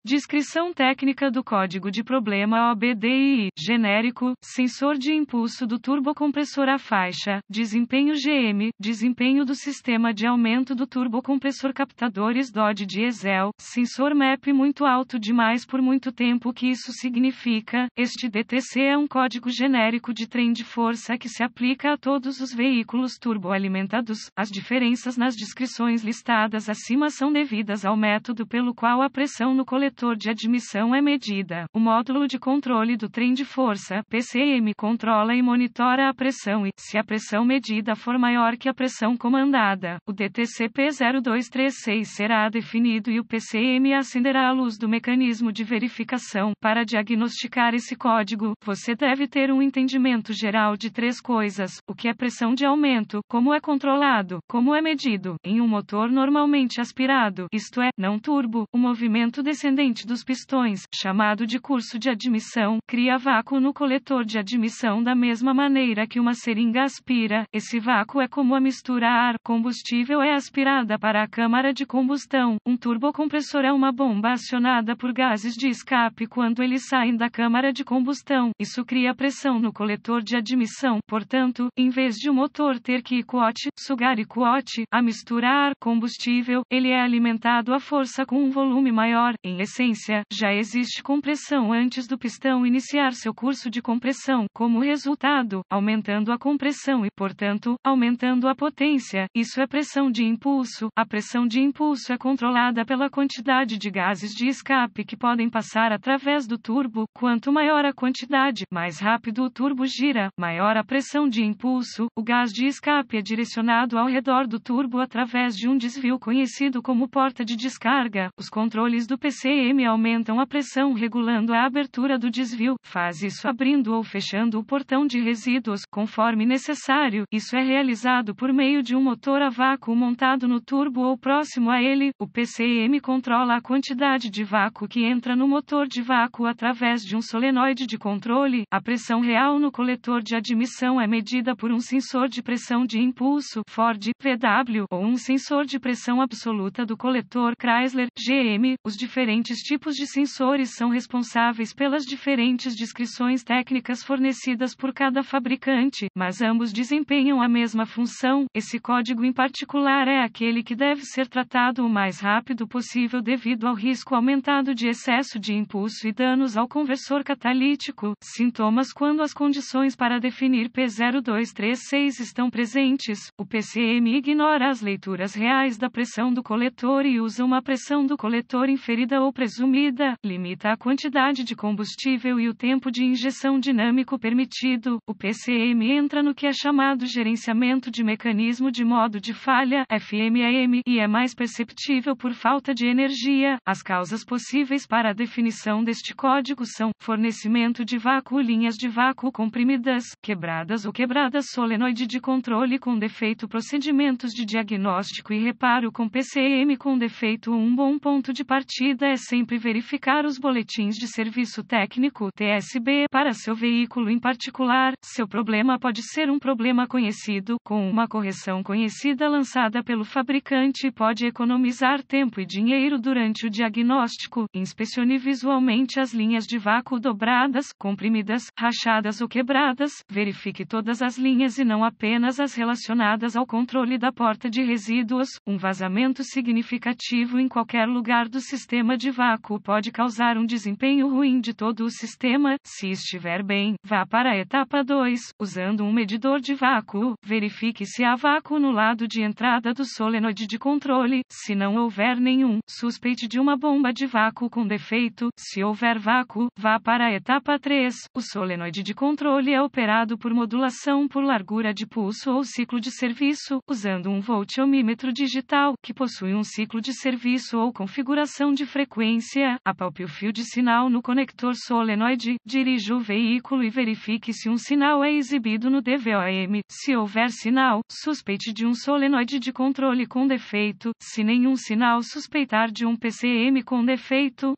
Descrição técnica do código de problema OBDI, genérico, sensor de impulso do turbocompressor à faixa, desempenho GM, desempenho do sistema de aumento do turbocompressor captadores DOD diesel, sensor MAP muito alto demais por muito tempo. O que isso significa? Este DTC é um código genérico de trem de força que se aplica a todos os veículos turboalimentados. As diferenças nas descrições listadas acima são devidas ao método pelo qual a pressão no coletor de admissão é medida. O módulo de controle do trem de força, PCM, controla e monitora a pressão e, se a pressão medida for maior que a pressão comandada, o DTC P0236 será definido e o PCM acenderá a luz do mecanismo de verificação. Para diagnosticar esse código, você deve ter um entendimento geral de três coisas: o que é pressão de aumento, como é controlado, como é medido, em um motor normalmente aspirado, isto é, não turbo, o movimento descendente dos pistões, chamado de curso de admissão, cria vácuo no coletor de admissão da mesma maneira que uma seringa aspira. Esse vácuo é como a mistura ar-combustível é aspirada para a câmara de combustão. Um turbocompressor é uma bomba acionada por gases de escape quando eles saem da câmara de combustão. Isso cria pressão no coletor de admissão. Portanto, em vez de o motor ter que sugar a mistura ar-combustível, ele é alimentado à força com um volume maior. Em essência, já existe compressão antes do pistão iniciar seu curso de compressão, como resultado, aumentando a compressão e, portanto, aumentando a potência. Isso é pressão de impulso. A pressão de impulso é controlada pela quantidade de gases de escape que podem passar através do turbo. Quanto maior a quantidade, mais rápido o turbo gira, maior a pressão de impulso. O gás de escape é direcionado ao redor do turbo através de um desvio conhecido como porta de descarga. Os controles do PCM aumentam a pressão regulando a abertura do desvio. Faz isso abrindo ou fechando o portão de resíduos, conforme necessário. Isso é realizado por meio de um motor a vácuo montado no turbo ou próximo a ele. O PCM controla a quantidade de vácuo que entra no motor de vácuo através de um solenoide de controle. A pressão real no coletor de admissão é medida por um sensor de pressão de impulso, Ford, VW, ou um sensor de pressão absoluta do coletor, Chrysler, GM. Os diferentes tipos de sensores são responsáveis pelas diferentes descrições técnicas fornecidas por cada fabricante, mas ambos desempenham a mesma função. Esse código em particular é aquele que deve ser tratado o mais rápido possível devido ao risco aumentado de excesso de impulso e danos ao conversor catalítico. Sintomas: quando as condições para definir P0236 estão presentes, o PCM ignora as leituras reais da pressão do coletor e usa uma pressão do coletor inferida ou presumida, limita a quantidade de combustível e o tempo de injeção dinâmico permitido. O PCM entra no que é chamado gerenciamento de mecanismo de modo de falha, FMEM, e é mais perceptível por falta de energia. As causas possíveis para a definição deste código são: fornecimento de vácuo, linhas de vácuo comprimidas, quebradas ou quebradas, solenoide de controle com defeito, procedimentos de diagnóstico e reparo com PCM com defeito. Um bom ponto de partida é sempre verificar os boletins de serviço técnico, TSB, para seu veículo em particular. Seu problema pode ser um problema conhecido, com uma correção conhecida lançada pelo fabricante, pode economizar tempo e dinheiro durante o diagnóstico. Inspecione visualmente as linhas de vácuo dobradas, comprimidas, rachadas ou quebradas. Verifique todas as linhas e não apenas as relacionadas ao controle da porta de resíduos. Um vazamento significativo em qualquer lugar do sistema de vácuo pode causar um desempenho ruim de todo o sistema. Se estiver bem, vá para a etapa 2. Usando um medidor de vácuo, verifique se há vácuo no lado de entrada do solenoide de controle. Se não houver nenhum, suspeite de uma bomba de vácuo com defeito. Se houver vácuo, vá para a etapa 3. O solenoide de controle é operado por modulação por largura de pulso ou ciclo de serviço, usando um voltiomímetro digital, que possui um ciclo de serviço ou configuração de frequência. Apalpe o fio de sinal no conector solenoide, dirija o veículo e verifique se um sinal é exibido no DVOM. Se houver sinal, suspeite de um solenoide de controle com defeito. Se nenhum sinal, suspeitar de um PCM com defeito.